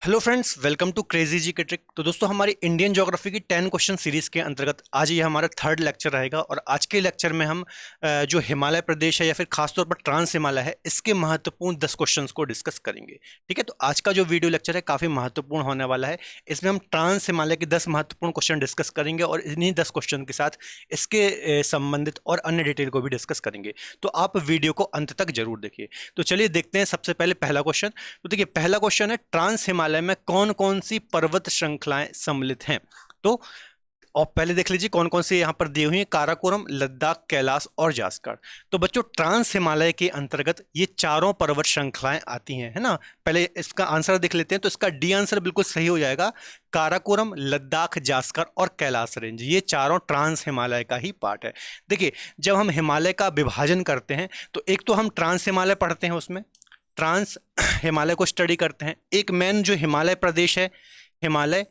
Hello friends, welcome to crazy G K trick. तो दोस्तों, हमारी इंडियन ज्योग्राफी की 10 क्वेश्चन सीरीज के अंतर्गत आज ये हमारा थर्ड लेक्चर रहेगा। और आज के लेक्चर में हम जो हिमालय प्रदेश है या फिर खासतौर पर ट्रांस हिमालय है, इसके महत्वपूर्ण 10 क्वेश्चंस को डिस्कस करेंगे। ठीक है, तो आज का जो वीडियो लेक्चर है काफ़ी महत्वपूर्ण होने वाला है। इसमें हम ट्रांस हिमालय के 10 महत्वपूर्ण क्वेश्चन डिस्कस करेंगे और इन्हीं 10 क्वेश्चन के साथ इसके संबंधित और अन्य डिटेल को भी डिस्कस करेंगे। तो आप वीडियो को अंत तक जरूर देखिए। तो चलिए देखते हैं सबसे पहले पहला क्वेश्चन। तो देखिए, पहला क्वेश्चन है ट्रांस हिमालय में कौन कौन सी पर्वत श्रृंखलाएं सम्मिलित हैं। तो और पहले देख लीजिए कौन कौन सी यहां पर दी हुई है: काराकोरम, लद्दाख, कैलाश और जास्कर। तो बच्चों, ट्रांस हिमालय के अंतर्गत ये चारों पर्वत श्रृंखलाएं आती हैं, है ना। पहले इसका आंसर देख लेते हैं। तो इसका डी आंसर बिल्कुल सही हो जाएगा। काराकोरम, लद्दाख, जास्कर और कैलाश रेंज, ये चारों ट्रांस हिमालय का ही पार्ट है। देखिए, जब हम हिमालय का विभाजन करते हैं तो एक तो हम ट्रांस हिमालय पढ़ते हैं, उसमें ट्रांस हिमालय को स्टडी करते हैं। एक मेन जो हिमालय प्रदेश है, हिमालय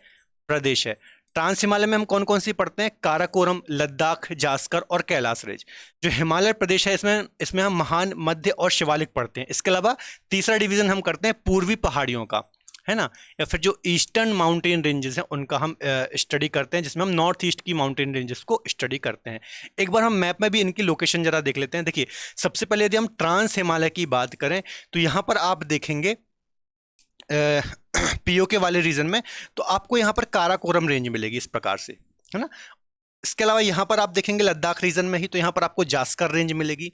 प्रदेश है। ट्रांस हिमालय में हम कौन कौन सी पढ़ते हैं: काराकोरम, लद्दाख, जास्कर और कैलाश रेंज। जो हिमालय प्रदेश है, इसमें इसमें हम महान, मध्य और शिवालिक पढ़ते हैं। इसके अलावा तीसरा डिवीजन हम करते हैं पूर्वी पहाड़ियों का, है ना, या फिर जो ईस्टर्न माउंटेन रेंजेस हैं उनका हम स्टडी करते हैं, जिसमें हम नॉर्थ ईस्ट की माउंटेन रेंजेस को स्टडी करते हैं। एक बार हम मैप में भी इनकी लोकेशन जरा देख लेते हैं। देखिए, सबसे पहले यदि हम ट्रांस हिमालय की बात करें तो यहाँ पर आप देखेंगे पीओके वाले रीजन में, तो आपको यहाँ पर काराकोरम रेंज मिलेगी इस प्रकार से, है ना। इसके अलावा यहाँ पर आप देखेंगे लद्दाख रीजन में ही, तो यहाँ पर आपको जास्कर रेंज मिलेगी,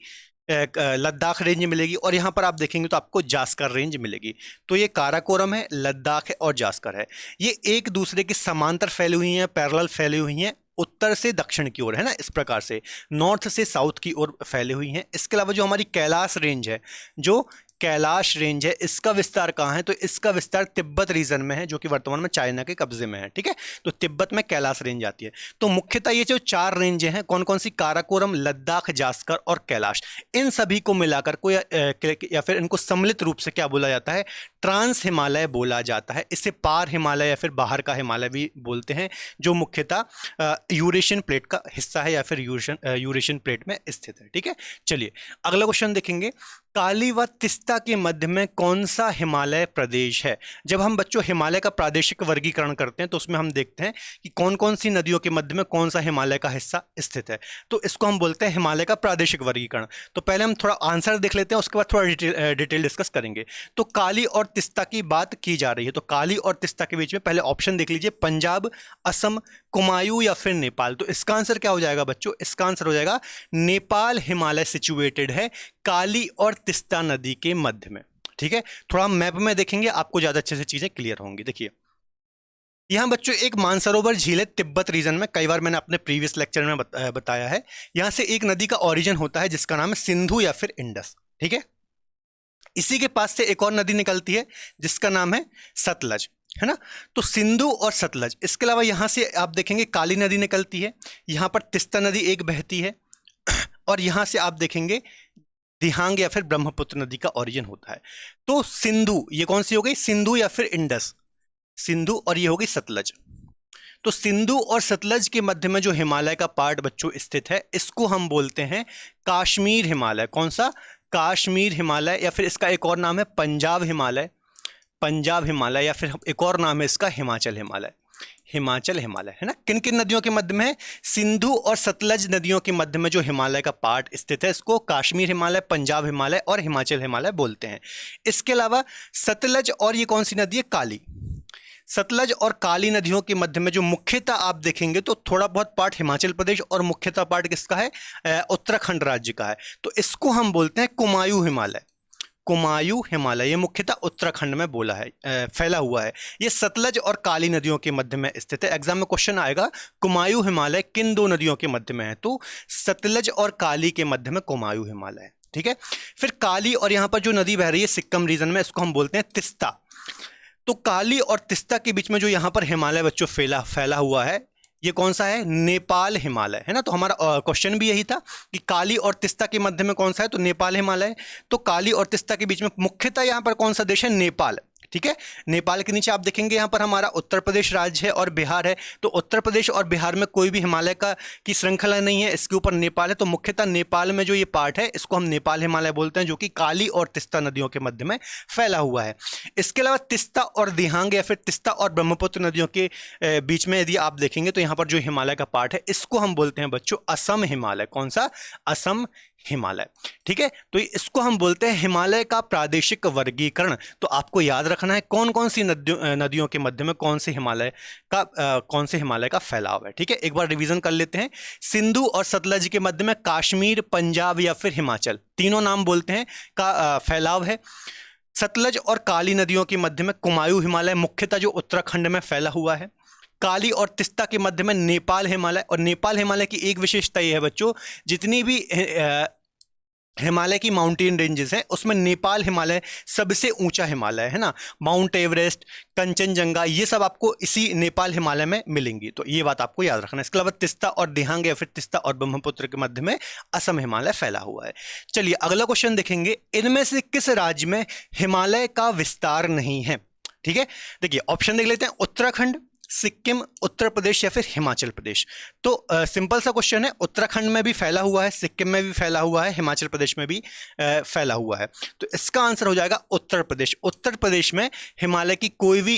लद्दाख रेंज मिलेगी, और यहाँ पर आप देखेंगे तो आपको जास्कर रेंज मिलेगी। तो ये काराकोरम है, लद्दाख है और जास्कर है। ये एक दूसरे के समांतर फैली हुई हैं, पैरेलल फैली हुई हैं, उत्तर से दक्षिण की ओर, है ना, इस प्रकार से नॉर्थ से साउथ की ओर फैली हुई हैं। इसके अलावा जो हमारी कैलाश रेंज है, जो कैलाश रेंज है, इसका विस्तार कहाँ है? तो इसका विस्तार तिब्बत रीजन में है, जो कि वर्तमान में चाइना के कब्जे में है। ठीक है, तो तिब्बत में कैलाश रेंज आती है। तो मुख्यतः ये जो चार रेंजें हैं, कौन कौन सी: काराकोरम, लद्दाख, जास्कर और कैलाश, इन सभी को मिलाकर कोई या फिर इनको सम्मिलित रूप से क्या बोला जाता है? ट्रांस हिमालय बोला जाता है। इसे पार हिमालय या फिर बाहर का हिमालय भी बोलते हैं, जो मुख्यतः यूरेशियन प्लेट का हिस्सा है या फिर यूरेशियन प्लेट में स्थित है। ठीक है, चलिए अगला क्वेश्चन देखेंगे। काली व तिस्ता के मध्य में कौन सा हिमालय प्रदेश है? जब हम बच्चों हिमालय का प्रादेशिक वर्गीकरण करते हैं तो उसमें हम देखते हैं कि कौन कौन सी नदियों के मध्य में कौन सा हिमालय का हिस्सा स्थित है। तो इसको हम बोलते हैं हिमालय का प्रादेशिक वर्गीकरण। तो पहले हम थोड़ा आंसर देख लेते हैं, उसके बाद थोड़ा डिटेल डिस्कस करेंगे। तो काली और तिस्ता की बात की जा रही है, तो काली और तिस्ता के बीच में पहले ऑप्शन देख लीजिए: पंजाब, असम, कुमायूं या फिर नेपाल। तो इसका आंसर क्या हो जाएगा बच्चों? इसका आंसर हो जाएगा नेपाल हिमालय सिचुएटेड है काली और तिस्ता नदी के मध्य में। ठीक है, थोड़ा मैप में देखेंगे आपको ज्यादा अच्छे से चीजें क्लियर होंगी। देखिए, यहां बच्चों एक मानसरोवर झील है तिब्बत रीजन में। कई बार मैंने अपने प्रीवियस लेक्चर में बताया है। यहां से एक नदी का ओरिजिन होता है जिसका नाम है सिंधु या फिर इंडस। ठीक है, इसी के पास से एक और नदी निकलती है जिसका नाम है सतलज, है ना। तो सिंधु और सतलज, इसके अलावा यहां से आप देखेंगे काली नदी निकलती है, यहां पर तिस्ता नदी एक बहती है, और यहां से आप देखेंगे दिहांग या फिर ब्रह्मपुत्र नदी का ओरिजिन होता है। तो सिंधु, ये कौन सी हो गई? सिंधु या फिर इंडस, सिंधु, और ये हो गई सतलज। तो सिंधु और सतलज के मध्य में जो हिमालय का पार्ट बच्चों स्थित है, इसको हम बोलते हैं काश्मीर हिमालय। कौन सा? काश्मीर हिमालय, या फिर इसका एक और नाम है पंजाब हिमालय, पंजाब हिमालय, या फिर एक और नाम है इसका हिमाचल हिमालय, हिमाचल हिमालय, है ना। किन किन नदियों के मध्य में है? सिंधु और सतलज नदियों के मध्य में जो हिमालय का पार्ट स्थित है, इसको काश्मीर हिमालय, पंजाब हिमालय और हिमाचल हिमालय बोलते हैं। इसके अलावा सतलज और ये कौन सी नदी है? काली। सतलज और काली नदियों के मध्य में जो मुख्यतः आप देखेंगे तो थोड़ा बहुत पार्ट हिमाचल प्रदेश और मुख्यतः पार्ट किसका है? उत्तराखंड राज्य का है। तो इसको हम बोलते हैं कुमायूं हिमालय, कुमायूं हिमालय। ये मुख्यतः उत्तराखंड में बोला है, फैला हुआ है। ये सतलज और काली नदियों के मध्य में स्थित है। एग्जाम में क्वेश्चन आएगा कुमायूं हिमालय किन दो नदियों के मध्य में है? तो सतलज और काली के मध्य में कुमायूं हिमालय है। ठीक है, फिर काली और यहाँ पर जो नदी बह रही है सिक्किम रीजन में, इसको हम बोलते हैं तिस्ता। तो काली और तिस्ता के बीच में जो यहाँ पर हिमालय बच्चों फैला हुआ है, ये कौन सा है? नेपाल हिमालय, है ना। तो हमारा क्वेश्चन भी यही था कि काली और तिस्ता के मध्य में कौन सा है? तो नेपाल हिमालय। तो काली और तिस्ता के बीच में मुख्यतः यहाँ पर कौन सा देश है? नेपाल। ठीक है। नेपाल के नीचे आप देखेंगे यहाँ पर हमारा उत्तर प्रदेश राज्य है और बिहार है। तो उत्तर प्रदेश और बिहार में कोई भी हिमालय का की श्रृंखला नहीं है, इसके ऊपर नेपाल है। तो मुख्यतः नेपाल में जो ये पार्ट है इसको हम नेपाल हिमालय बोलते हैं, जो कि काली और तिस्ता नदियों के मध्य में फैला हुआ है। इसके अलावा तिस्ता और दिहांग या फिर तिस्ता और ब्रह्मपुत्र नदियों के बीच में यदि आप देखेंगे तो यहाँ पर जो हिमालय का पार्ट है इसको हम बोलते हैं बच्चों असम हिमालय। कौन सा? असम हिमालय। ठीक है, तो इसको हम बोलते हैं हिमालय का प्रादेशिक वर्गीकरण। तो आपको याद रखना है कौन कौन सी नदियों के मध्य में कौन से हिमालय का फैलाव है। ठीक है, एक बार रिवीजन कर लेते हैं। सिंधु और सतलज के मध्य में काश्मीर, पंजाब या फिर हिमाचल, तीनों नाम बोलते हैं का फैलाव है। सतलज और काली नदियों के मध्य में कुमायूं हिमालय, मुख्यतः जो उत्तराखंड में फैला हुआ है। काली और तिस्ता के मध्य में नेपाल हिमालय, और नेपाल हिमालय की एक विशेषता यह है बच्चों, जितनी भी हिमालय की माउंटेन रेंजेस हैं उसमें नेपाल हिमालय सबसे ऊंचा हिमालय है ना। माउंट एवरेस्ट, कंचनजंगा, ये सब आपको इसी नेपाल हिमालय में मिलेंगी। तो ये बात आपको याद रखना है। इसके अलावा तिस्ता और दिहांग या फिर तिस्ता और ब्रह्मपुत्र के मध्य में असम हिमालय फैला हुआ है। चलिए अगला क्वेश्चन देखेंगे, इनमें से किस राज्य में हिमालय का विस्तार नहीं है? ठीक है, देखिए ऑप्शन देख लेते हैं, उत्तराखंड, सिक्किम, उत्तर प्रदेश या फिर हिमाचल प्रदेश। तो सिंपल सा क्वेश्चन है, उत्तराखंड में भी फैला हुआ है, सिक्किम में भी फैला हुआ है, हिमाचल प्रदेश में भी फैला हुआ है। तो इसका आंसर हो जाएगा उत्तर प्रदेश। उत्तर प्रदेश में हिमालय की कोई भी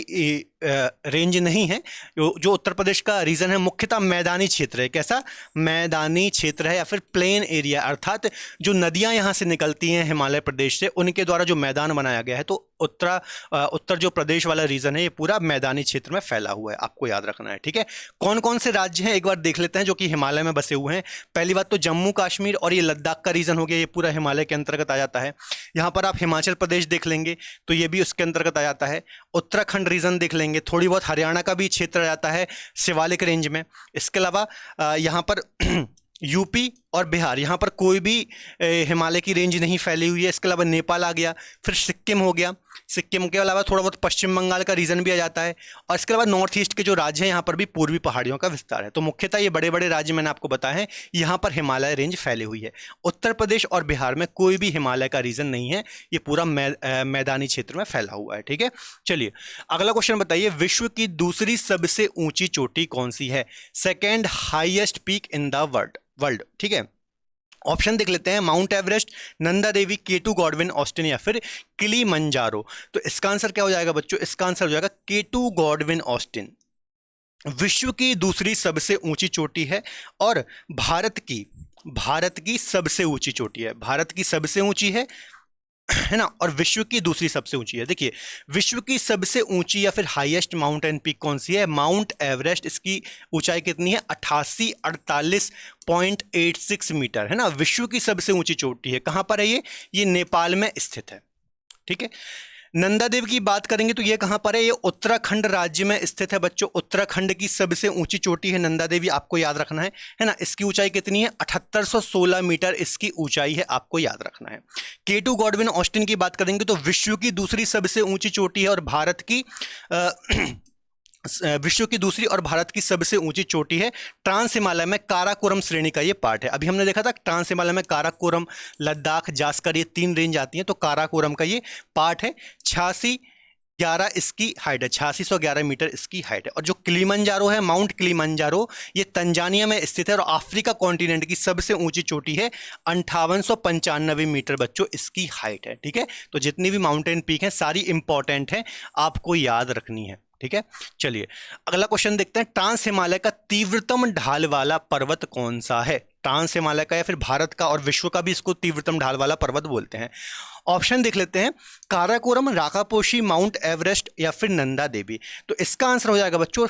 रेंज नहीं है। जो उत्तर प्रदेश का रीजन है मुख्यतः मैदानी क्षेत्र है। कैसा? मैदानी क्षेत्र है या फिर प्लेन एरिया, अर्थात जो नदियां यहां से निकलती हैं हिमालय प्रदेश से, उनके द्वारा जो मैदान बनाया गया है। तो उत्तर जो प्रदेश वाला रीजन है ये पूरा मैदानी क्षेत्र में फैला हुआ है, आपको याद रखना है। ठीक है, कौन कौन से राज्य हैं एक बार देख लेते हैं जो कि हिमालय में बसे हुए हैं। पहली बात तो जम्मू कश्मीर और ये लद्दाख का रीजन हो गया, ये पूरा हिमालय के अंतर्गत आ जाता है। यहाँ पर आप हिमाचल प्रदेश देख लेंगे तो ये भी उसके अंतर्गत आ जाता है। उत्तराखंड रीजन देख लेंगे, थोड़ी बहुत हरियाणा का भी क्षेत्र आ जाता है शिवालिक रेंज में। इसके अलावा यहाँ पर यूपी और बिहार, यहाँ पर कोई भी हिमालय की रेंज नहीं फैली हुई है। इसके अलावा नेपाल आ गया, फिर सिक्किम हो गया, सिक्किम के अलावा थोड़ा बहुत पश्चिम बंगाल का रीजन भी आ जाता है, और इसके अलावा नॉर्थ ईस्ट के जो राज्य हैं यहाँ पर भी पूर्वी पहाड़ियों का विस्तार है। तो मुख्यतः ये बड़े बड़े राज्य मैंने आपको बताए हैं, यहाँ पर हिमालय रेंज फैली हुई है। उत्तर प्रदेश और बिहार में कोई भी हिमालय का रीजन नहीं है, ये पूरा मैदानी क्षेत्र में फैला हुआ है। ठीक है, चलिए अगला क्वेश्चन बताइए, विश्व की दूसरी सबसे ऊंची चोटी कौन सी है? Second highest peak in the world. ठीक है, ऑप्शन देख लेते हैं, mount Everest, Nanda Devi, केटू Godwin Austen या फिर किलिमंजारो। तो इसका आंसर क्या हो जाएगा बच्चों? इसका आंसर हो जाएगा केटू गॉडविन ऑस्टिन। विश्व की दूसरी सबसे ऊंची चोटी है और भारत की सबसे ऊंची चोटी है। भारत की सबसे ऊंची है ना, और विश्व की दूसरी सबसे ऊंची है। देखिए विश्व की सबसे ऊंची या फिर हाईएस्ट माउंटेन पीक कौन सी है? Mount Everest. इसकी ऊंचाई कितनी है? 8848.86 मीटर है ना। विश्व की सबसे ऊंची चोटी है। कहां पर है ये नेपाल में स्थित है। ठीक है, नंदा देवी की बात करेंगे तो ये कहां पर है? ये उत्तराखंड राज्य में स्थित है बच्चों। उत्तराखंड की सबसे ऊंची चोटी है नंदा देवी, आपको याद रखना है ना। इसकी ऊंचाई कितनी है? 7816 मीटर इसकी ऊंचाई है, आपको याद रखना है। केटू गॉडविन ऑस्टिन की बात करेंगे तो विश्व की दूसरी सबसे ऊंची चोटी है और विश्व की दूसरी और भारत की सबसे ऊंची चोटी है। ट्रांस हिमालय में काराकोरम श्रेणी का ये पार्ट है। अभी हमने देखा था ट्रांस हिमालय में काराकोरम, लद्दाख, जास्कर, ये 3 रेंज आती हैं। तो काराकोरम का ये पार्ट है। 8611 इसकी हाइट है, 8611 मीटर इसकी हाइट है। और जो किलिमंजारो है, माउंट किलिमंजारो, ये तंजानिया में स्थित है और अफ्रीका कॉन्टिनेंट की सबसे ऊंची चोटी है। 5895 मीटर बच्चों इसकी हाइट है। ठीक है, तो जितनी भी माउंटेन पीक हैं सारी इंपॉर्टेंट हैं, आपको याद रखनी है। ठीक है, चलिए अगला क्वेश्चन देखते हैं, ट्रांस हिमालय का तीव्रतम ढाल वाला पर्वत कौन सा है? ट्रांस हिमालय का या फिर भारत का और विश्व का भी इसको तीव्रतम ढाल वाला पर्वत बोलते हैं। ऑप्शन देख लेते हैं, काराकोरम, राकापोशी, माउंट एवरेस्ट या फिर नंदा देवी। तो इसका आंसर हो जाएगा बच्चों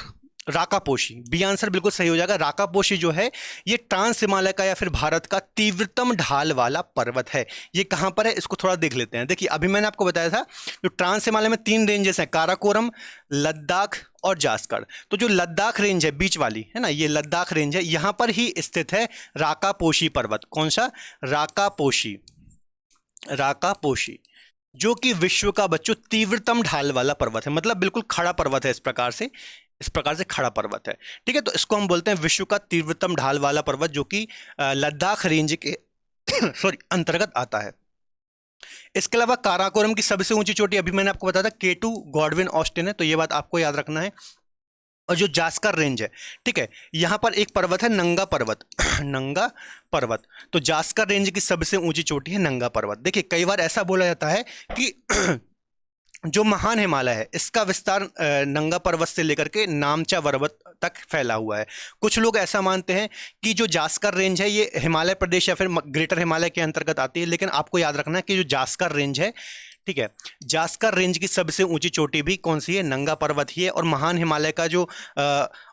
राकापोशी। बी आंसर बिल्कुल सही हो जाएगा। राकापोशी जो है ये ट्रांस हिमालय का या फिर भारत का तीव्रतम ढाल वाला पर्वत है। ये कहां पर है इसको थोड़ा देख लेते हैं। देखिए अभी मैंने आपको बताया था जो ट्रांस हिमालय में 3 रेंजेस हैं, काराकोरम, लद्दाख और जास्कर। तो जो लद्दाख रेंज है बीच वाली है ना, ये लद्दाख रेंज है, यहां पर ही स्थित है राकापोशी पर्वत। कौन सा? राकापोशी, जो कि विश्व का बच्चों तीव्रतम ढाल वाला पर्वत है। मतलब बिल्कुल खड़ा पर्वत है, इस प्रकार से खड़ा पर्वत है। ठीक है, तो इसको हम बोलते हैं विश्व का तीव्रतम ढाल वाला पर्वत, जो कि लद्दाख रेंज के अंतर्गत आता है। इसके अलावा काराकोरम की सबसे ऊंची चोटी अभी मैंने आपको बताया था K2 गॉडविन ऑस्टिन है, तो ये बात आपको याद रखना है। और जो जास्कर रेंज है, ठीक है, यहां पर एक पर्वत है नंगा पर्वत नंगा पर्वत। तो जास्कर रेंज की सबसे ऊंची चोटी है नंगा पर्वत। देखिए कई बार ऐसा बोला जाता है कि जो महान हिमालय है इसका विस्तार नंगा पर्वत से लेकर के नामचा पर्वत तक फैला हुआ है। कुछ लोग ऐसा मानते हैं कि जो जास्कर रेंज है ये हिमालय प्रदेश या फिर ग्रेटर हिमालय के अंतर्गत आती है, लेकिन आपको याद रखना है कि जो जास्कर रेंज है, ठीक है, जास्कर रेंज की सबसे ऊंची चोटी भी कौन सी है? नंगा पर्वत ही है। और महान हिमालय का जो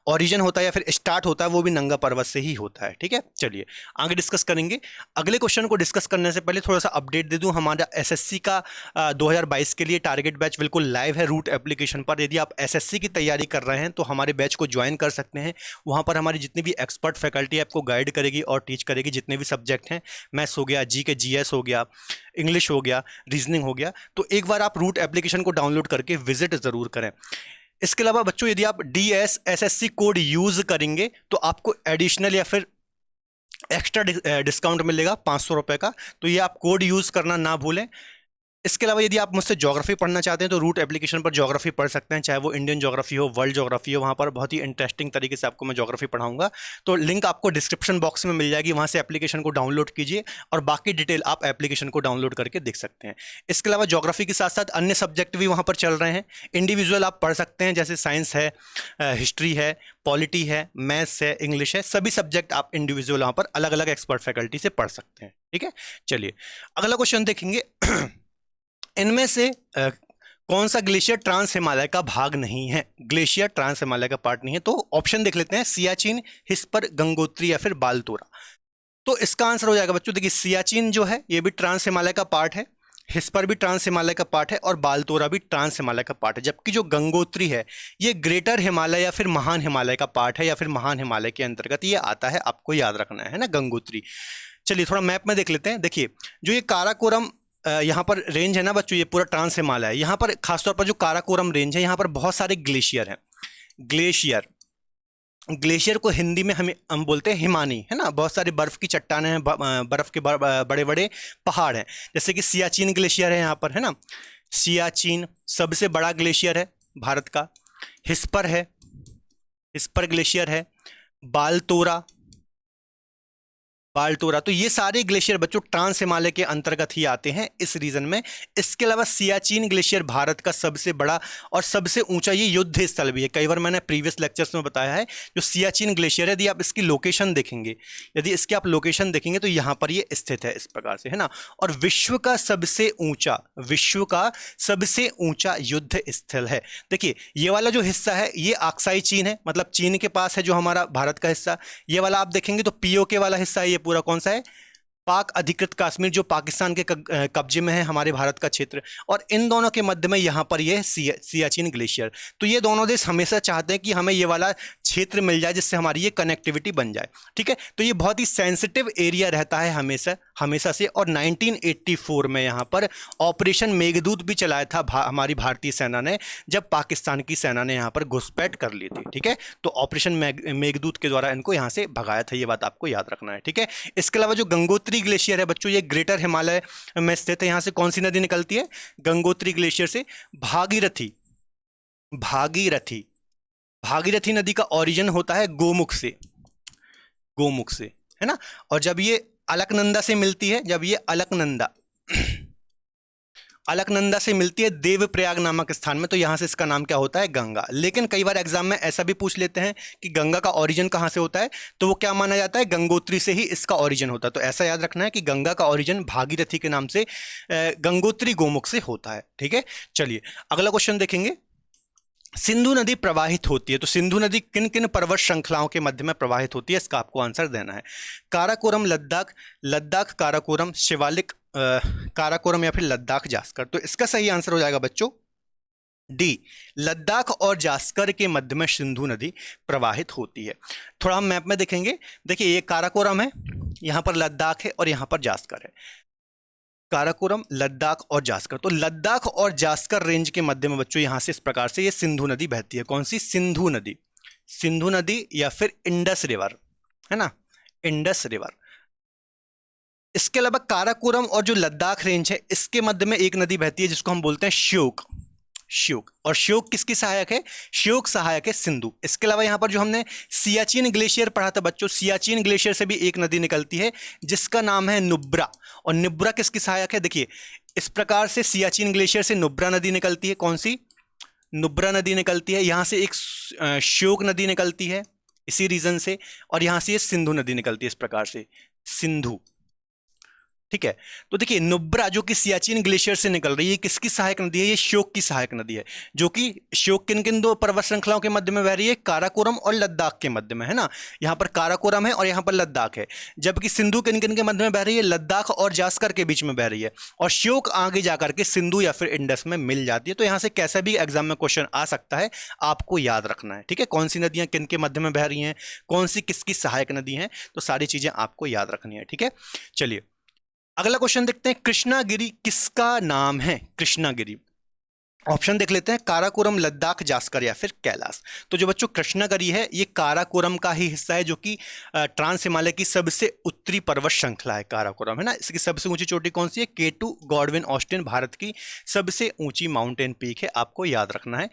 ओरिजिन होता है या फिर स्टार्ट होता है वो भी नंगा पर्वत से ही होता है। ठीक है, चलिए आगे डिस्कस करेंगे। अगले क्वेश्चन को डिस्कस करने से पहले थोड़ा सा अपडेट दे दूं, हमारा एसएससी का 2022 के लिए टारगेट बैच बिल्कुल लाइव है रूट एप्लीकेशन पर। यदि आप एसएससी की तैयारी कर रहे हैं तो हमारे बैच को ज्वाइन कर सकते हैं। वहां पर हमारी जितनी भी एक्सपर्ट फैकल्टी आपको गाइड करेगी और टीच करेगी। जितने भी सब्जेक्ट हैं, मैथ्स हो गया, जी के जीएस हो गया, इंग्लिश हो गया, रीजनिंग हो गया, तो एक बार आप रूट एप्लीकेशन को डाउनलोड करके विजिट जरूर करें। इसके अलावा बच्चों यदि आप DSSSC कोड यूज करेंगे तो आपको एडिशनल या फिर एक्स्ट्रा डिस्काउंट मिलेगा 500 रुपए का, तो ये आप कोड यूज करना ना भूलें। इसके अलावा यदि आप मुझसे ज्योग्राफी पढ़ना चाहते हैं तो रूट एप्लीकेशन पर ज्योग्राफी पढ़ सकते हैं, चाहे वो इंडियन ज्योग्राफी हो, वर्ल्ड ज्योग्राफी हो। वहाँ पर बहुत ही इंटरेस्टिंग तरीके से आपको मैं ज्योग्राफी पढ़ाऊंगा, तो लिंक आपको डिस्क्रिप्शन बॉक्स में मिल जाएगी, वहाँ से एप्लीकेशन को डाउनलोड कीजिए और बाकी डिटेल आप एप्लीकेशन को डाउनलोड करके देख सकते हैं। इसके अलावा ज्योग्राफी के साथ साथ अन्य सब्जेक्ट भी वहाँ पर चल रहे हैं। इंडिविजुअल आप पढ़ सकते हैं, जैसे साइंस है, हिस्ट्री है, पॉलिटी है, मैथ्स है, इंग्लिश है, सभी सब्जेक्ट आप इंडिविजुअल वहाँ पर अलग अलग एक्सपर्ट फैकल्टी से पढ़ सकते हैं। ठीक है, चलिए अगला क्वेश्चन देखेंगे। इनमें से कौन सा ग्लेशियर ट्रांस हिमालय का भाग नहीं है? ग्लेशियर ट्रांस हिमालय का पार्ट नहीं है, तो ऑप्शन देख लेते हैं, सियाचिन, हिस्पर, गंगोत्री या फिर बालतोरा। तो इसका आंसर हो जाएगा बच्चों, देखिए सियाचिन जो है ये भी ट्रांस हिमालय का पार्ट है, हिस्पर भी ट्रांस हिमालय का पार्ट है और बालतोरा भी ट्रांस हिमालय का पार्ट है। जबकि जो गंगोत्री है ये ग्रेटर हिमालय या फिर महान हिमालय का पार्ट है, या फिर महान हिमालय के अंतर्गत ये आता है, आपको याद रखना है ना गंगोत्री। चलिए थोड़ा मैप में देख लेते हैं। देखिए जो ये काराकोरम यहाँ पर रेंज है ना बच्चों, ये पूरा ट्रांस हिमालय है। यहाँ पर खासतौर पर जो काराकोरम रेंज है यहाँ पर बहुत सारे ग्लेशियर हैं। ग्लेशियर, ग्लेशियर को हिंदी में हम बोलते हैं हिमानी, है ना। बहुत सारी बर्फ की चट्टानें हैं, बर्फ के बड़े बड़े पहाड़ हैं, जैसे कि सियाचिन ग्लेशियर है यहाँ पर, है ना। सियाचिन सबसे बड़ा ग्लेशियर है भारत का। हिस्पर है, हिस्पर ग्लेशियर है। बालतोरा, बालतोरा, तो ये सारे ग्लेशियर बच्चों ट्रांस हिमालय के अंतर्गत ही आते हैं इस रीजन में। इसके अलावा सियाचिन ग्लेशियर भारत का सबसे बड़ा और सबसे ऊंचा ये युद्ध स्थल भी है। कई बार मैंने प्रीवियस लेक्चर्स में बताया है, जो सियाचिन ग्लेशियर है, यदि आप इसकी लोकेशन देखेंगे, यदि इसकी आप लोकेशन देखेंगे तो यहाँ पर ये स्थित है इस प्रकार से, है ना। और विश्व का सबसे ऊंचा, विश्व का सबसे ऊंचा युद्ध स्थल है। देखिए ये वाला जो हिस्सा है ये अक्साई चीन है, मतलब चीन के पास है जो हमारा भारत का हिस्सा। ये वाला आप देखेंगे तो पीओके वाला हिस्सा है, ये पूरा कौन सा है? पाक अधिकृत कश्मीर, जो पाकिस्तान के कब्जे में है हमारे भारत का क्षेत्र। और इन दोनों के मध्य में यहाँ पर ये सियाचिन ग्लेशियर। तो ये दोनों देश हमेशा चाहते हैं कि हमें ये वाला क्षेत्र मिल जाए जिससे हमारी ये कनेक्टिविटी बन जाए। ठीक है, तो ये बहुत ही सेंसिटिव एरिया रहता है हमेशा से। और 1984 में यहाँ पर ऑपरेशन मेघदूत भी चलाया था हमारी भारतीय सेना ने, जब पाकिस्तान की सेना ने यहाँ पर घुसपैठ कर ली थी। ठीक है, तो ऑपरेशन मेघदूत के द्वारा इनको यहाँ से भगाया था, ये बात आपको याद रखना है। ठीक है, इसके अलावा जो गंगोत्री ग्लेशियर है बच्चों, ये ग्रेटर हिमालय में स्थित है। यहां से कौन सी नदी निकलती है? गंगोत्री ग्लेशियर से भागीरथी। भागीरथी, भागीरथी नदी का ओरिजिन होता है गोमुख से, गोमुख से, है ना। और जब ये अलकनंदा से मिलती है, जब ये अलकनंदा अलकनंदा से मिलती है देवप्रयाग नामक स्थान में, तो यहां से इसका नाम क्या होता है? गंगा। लेकिन कई बार एग्जाम में ऐसा भी पूछ लेते हैं कि गंगा का ओरिजिन कहां से होता है, तो वो क्या माना जाता है? गंगोत्री से ही इसका ओरिजिन होता है। तो ऐसा याद रखना है कि गंगा का ओरिजिन भागीरथी के नाम से गंगोत्री गोमुख से होता है। ठीक है, चलिए अगला क्वेश्चन देखेंगे। सिंधु नदी प्रवाहित होती है, तो सिंधु नदी किन किन पर्वत श्रृंखलाओं के मध्य में प्रवाहित होती है, इसका आपको आंसर देना है। काराकोरम लद्दाख, लद्दाख काराकोरम, शिवालिक काराकोरम या फिर लद्दाख जास्कर। तो इसका सही आंसर हो जाएगा बच्चों डी, लद्दाख और जास्कर के मध्य में सिंधु नदी प्रवाहित होती है। थोड़ा हम मैप में देखेंगे। देखिए ये काराकोरम है, यहां पर लद्दाख है और यहां पर जास्कर है। काराकोरम, लद्दाख और जास्कर, तो लद्दाख और जास्कर रेंज के मध्य में बच्चों यहां से इस प्रकार से ये सिंधु नदी बहती है। कौन सी? सिंधु नदी, सिंधु नदी या फिर इंडस रिवर, है ना, इंडस रिवर। इसके अलावा काराकोरम और जो लद्दाख रेंज है इसके मध्य में एक नदी बहती है जिसको हम बोलते हैं श्योक। श्योक, और श्योक किसकी सहायक है? श्योक सहायक है सिंधु। इसके अलावा यहां पर जो हमने सियाचिन ग्लेशियर पढ़ा था बच्चों, सियाचिन ग्लेशियर से भी एक नदी निकलती है जिसका नाम है नुब्रा, और नुब्रा किसकी सहायक है? देखिए इस प्रकार से सियाचिन ग्लेशियर से नुब्रा नदी निकलती है। कौन सी? नुब्रा नदी निकलती है। यहां से एक श्योक नदी निकलती है इसी रीजन से, और यहां से ये सिंधु नदी निकलती है इस प्रकार से, सिंधु। ठीक है, तो देखिए नुब्रा जो कि सियाचिन ग्लेशियर से निकल रही है, किसकी सहायक नदी है? ये श्योक की सहायक नदी है, जो कि श्योक किन किन दो पर्वत श्रृंखलाओं के मध्य में बह रही है? काराकोरम और लद्दाख के मध्य में, है ना। यहाँ पर काराकोरम है और यहाँ पर लद्दाख है, जबकि सिंधु किन किन के मध्य में बह रही है? लद्दाख और जास्कर के बीच में बह रही है, और श्योक आगे जाकर के सिंधु या फिर इंडस में मिल जाती है। तो यहाँ से कैसा भी एग्जाम में क्वेश्चन आ सकता है, आपको याद रखना है। ठीक है, कौन सी नदियां किन के मध्य में बह रही हैं, कौन सी किसकी सहायक नदी हैं, तो सारी चीजें आपको याद रखनी है। ठीक है, चलिए अगला क्वेश्चन देखते हैं। कृष्णागिरी किसका नाम है? कृष्णागिरी, ऑप्शन देख लेते हैं, काराकोरम, लद्दाख, जास्कर या फिर कैलाश। तो जो बच्चों कृष्णागिरी है ये काराकोरम का ही हिस्सा है, जो कि ट्रांस हिमालय की सबसे उत्तरी पर्वत श्रृंखला है काराकोरम, है ना। इसकी सबसे ऊंची चोटी कौन सी है? K2 गॉडविन ऑस्टिन भारत की सबसे ऊंची माउंटेन पीक है, आपको याद रखना है।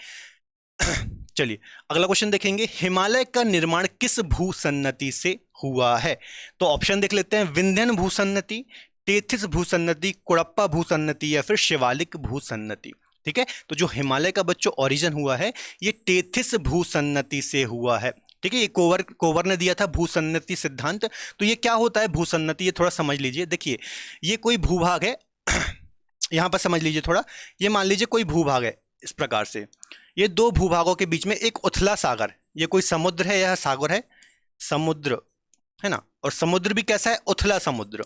चलिए अगला क्वेश्चन देखेंगे। हिमालय का निर्माण किस भूसन्नति से हुआ है? तो ऑप्शन देख लेते हैं, विंध्यन भूसन्नति, टेथिस भूसन्नति, कुड़प्पा भूसन्नति या फिर शिवालिक भूसन्नति। ठीक है, तो जो हिमालय का बच्चों ओरिजिन हुआ है ये टेथिस भूसन्नति से हुआ है। ठीक है, ये कोवर ने दिया था भूसन्नति सिद्धांत। तो ये क्या होता है भूसन्नति, ये थोड़ा समझ लीजिए। देखिए ये कोई भूभाग है यहां पर समझ लीजिए थोड़ा, ये मान लीजिए कोई भूभाग है इस प्रकार से, ये दो भूभागों के बीच में एक उथला सागर, ये कोई समुद्र है या सागर है? समुद्र, है ना। और समुद्र भी कैसा है? उथला समुद्र।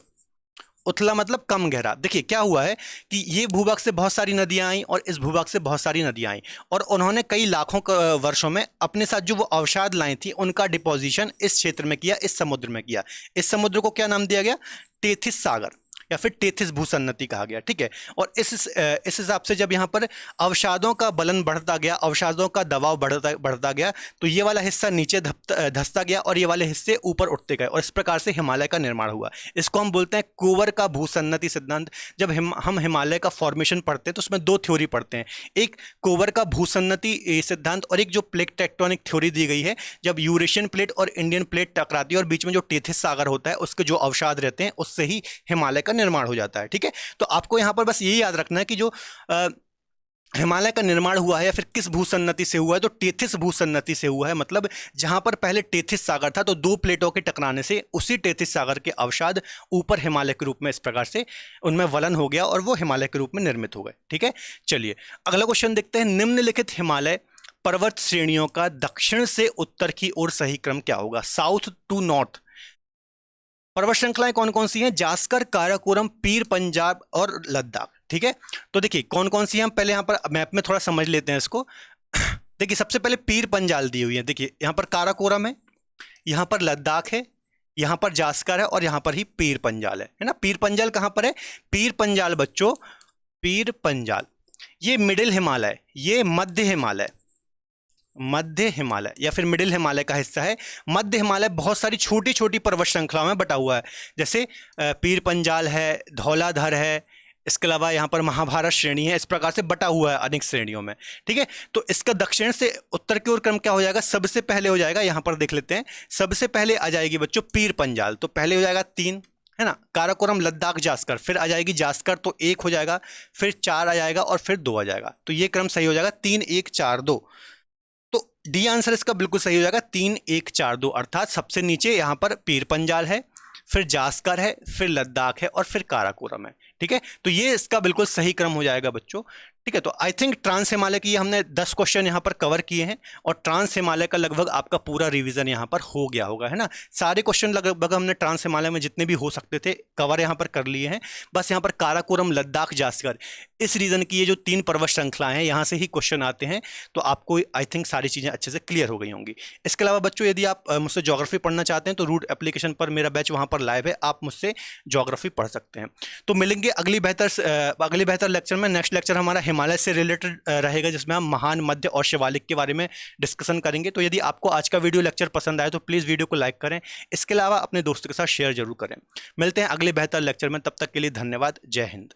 उथला मतलब कम गहरा। देखिए क्या हुआ है कि ये भूभाग से बहुत सारी नदियां आई और इस भूभाग से बहुत सारी नदियां आई, और उन्होंने कई लाखों वर्षों में अपने साथ जो वो अवसाद लाई थी उनका डिपोजिशन इस क्षेत्र में किया, इस समुद्र में किया। इस समुद्र को क्या नाम दिया गया? टेथिस सागर या फिर टेथिस भूसन्नति कहा गया। ठीक है, और इस हिसाब से जब यहाँ पर अवसादों का बलन बढ़ता गया, अवसादों का दबाव बढ़ता गया, तो ये वाला हिस्सा नीचे धंसता गया और ये वाले हिस्से ऊपर उठते गए, और इस प्रकार से हिमालय का निर्माण हुआ। इसको हम बोलते हैं कोवर का भूसन्नति सिद्धांत। जब हम हिमालय का फॉर्मेशन पढ़ते हैं तो उसमें दो थ्योरी पढ़ते हैं, एक कोवर का भूसन्नति सिद्धांत और एक जो प्लेट टेक्टोनिक थ्योरी दी गई है, जब यूरेशियन प्लेट और इंडियन प्लेट टकराती है और बीच में जो टेथिस सागर होता है उसके जो अवसाद रहते हैं उससे ही हिमालय का निर्माण हो जाता है। ठीक है, तो आपको यहां पर बस यही याद रखना है कि जो हिमालय का निर्माण हुआ है या फिर किस भूसन्नति से हुआ है, तो टेथिस भूसन्नति से हुआ है। मतलब जहां पर पहले टेथिस सागर था तो दो प्लेटों के टकराने से उसी टेथिस सागर के अवसाद ऊपर हिमालय के रूप में इस प्रकार से उनमें वलन हो गया और वो हिमालय के रूप में निर्मित हो गए। ठीक है, चलिए अगला क्वेश्चन देखते हैं। निम्नलिखित हिमालय पर्वत श्रेणियों का दक्षिण से उत्तर की ओर सही क्रम क्या होगा? साउथ टू नॉर्थ पर्वत श्रृंखलाएं कौन कौन सी हैं? जास्कर, काराकोरम, पीर पंजाब और लद्दाख। ठीक है, तो देखिए कौन कौन सी हैं, हम पहले यहाँ पर मैप में थोड़ा समझ लेते हैं इसको। देखिए सबसे पहले पीर पंजाल दी हुई है। देखिए यहाँ पर काराकोरम है, यहाँ पर लद्दाख है, यहाँ पर जास्कर है और यहाँ पर ही पीर पंजाल है ना। पीर पंजाल कहाँ पर है? पीर पंजाल बच्चों, पीर पंजाल ये मिडिल हिमालय, ये मध्य हिमालय, मध्य हिमालय या फिर मिडिल हिमालय का हिस्सा है। मध्य हिमालय बहुत सारी छोटी छोटी पर्वत श्रृंखलाओं में बटा हुआ है, जैसे पीर पंजाल है, धौलाधर है, इसके अलावा यहाँ पर महाभारत श्रेणी है, इस प्रकार से बटा हुआ है अनेक श्रेणियों में। ठीक है, तो इसका दक्षिण से उत्तर की ओर क्रम क्या हो जाएगा? सबसे पहले हो जाएगा, यहाँ पर देख लेते हैं, सबसे पहले आ जाएगी बच्चों पीर पंजाल, तो पहले हो जाएगा 3, है ना। काराकोरम, लद्दाख, जास्कर, फिर आ जाएगी जास्कर तो 1 हो जाएगा, फिर 4 आ जाएगा और फिर 2 आ जाएगा। तो ये क्रम सही हो जाएगा 3 1 4 2। तो डी आंसर इसका बिल्कुल सही हो जाएगा 3 1 4 2, अर्थात सबसे नीचे यहाँ पर पीर पंजाल है, फिर जास्कर है, फिर लद्दाख है और फिर काराकोरम है। ठीक है, तो ये इसका बिल्कुल सही क्रम हो जाएगा बच्चों। ठीक है, तो आई थिंक ट्रांस हिमालय की हमने 10 क्वेश्चन यहाँ पर कवर किए हैं और ट्रांस हिमालय का लगभग आपका पूरा रिवीजन यहाँ पर हो गया होगा, है ना। सारे क्वेश्चन लगभग हमने ट्रांस हिमालय में जितने भी हो सकते थे कवर यहाँ पर कर लिए हैं। बस यहाँ पर काराकोरम, लद्दाख, जास्कर, इस रीजन की ये जो 3 पर्वत श्रृंखलाएं हैं यहाँ से ही क्वेश्चन आते हैं, तो आपको आई थिंक सारी चीज़ें अच्छे से क्लियर हो गई होंगी। इसके अलावा बच्चों यदि आप मुझसे ज्योग्राफी पढ़ना चाहते हैं तो रूट एप्लीकेशन पर मेरा बैच वहाँ पर लाइव है, आप मुझसे ज्योग्राफी पढ़ सकते हैं। तो मिलेंगे मिलेगी अगली बेहतर लेक्चर में। नेक्स्ट लेक्चर हमारा हिमालय से रिलेटेड रहेगा, जिसमें हम महान, मध्य और शिवालिक के बारे में डिस्कशन करेंगे। तो यदि आपको आज का वीडियो लेक्चर पसंद आए तो प्लीज़ वीडियो को लाइक करें, इसके अलावा अपने दोस्तों के साथ शेयर जरूर करें। मिलते हैं अगले बेहतर लेक्चर में, तब तक के लिए धन्यवाद। जय हिंद।